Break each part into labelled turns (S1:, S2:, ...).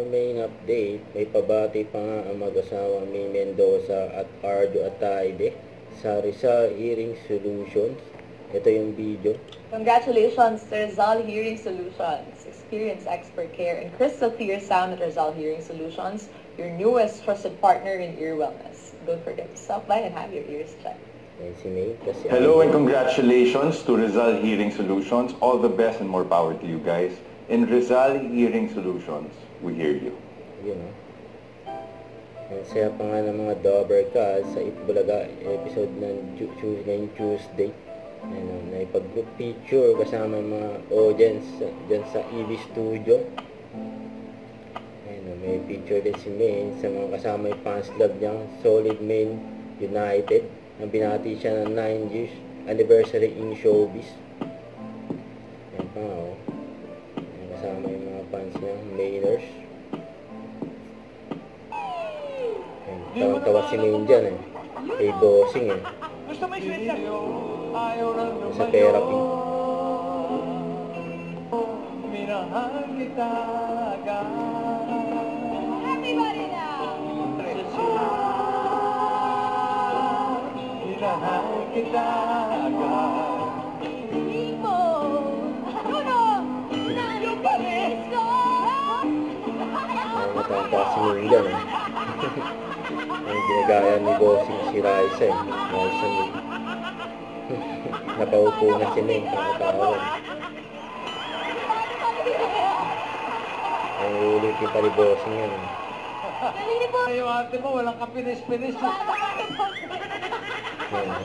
S1: main update, may pabati pa nga ang mag-asawang May Mendoza at Arjo Ataide sa Rizal Hearing Solutions. Ito yung video.
S2: Congratulations to Rizal Hearing Solutions. Experience expert care and crystal clear sound at Rizal Hearing Solutions, your newest trusted partner in ear wellness. Don't forget to stop by and have your ears checked.
S1: Yan si May. Kasi
S3: Hello and congratulations to Rizal Hearing Solutions. All the best and more power to you guys. In Rizal Hearing Solutions, we hear you.
S1: Yun o. Ang saya pa nga ng mga Dobercast sa Itbulaga episode ng ngayong Tuesday. Naipag-group picture kasama yung mga audience dyan sa EV Studio. May picture din si Maine sa mga kasama yung fans club niyang Solid Maine United. Ang binati siya ng 9 years anniversary in showbiz. Yan pa nga o. Kasama yung mga fans niya, Mainers. Tawa-tawa si Maine dyan eh. Kay Bossing eh.
S4: Gusto mo i-sweet ka? Ayaw lang naman
S1: Sa therapy.
S4: Minahal kita agad.
S2: Everybody now!
S4: Minahal kita agad.
S1: Matanda si Maine dyan eh. Ang ginagaya ni Bossing si Raisa eh. Raisa May. Napaupo na si Maine pangkatawan. Ang ulitin pa ni Bossing yan eh.
S4: Yung ate mo, walang kapinis-pinis.
S1: Yan eh.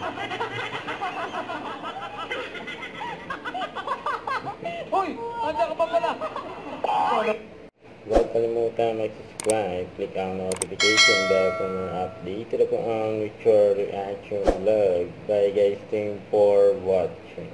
S4: Hoy! Andiyan ka pa pala!
S1: Huwag kalimutan mag-subscribe, click ang notification bell for more update. Ito po ang Richard Reaction Vlog. Bye guys, thank you for watching.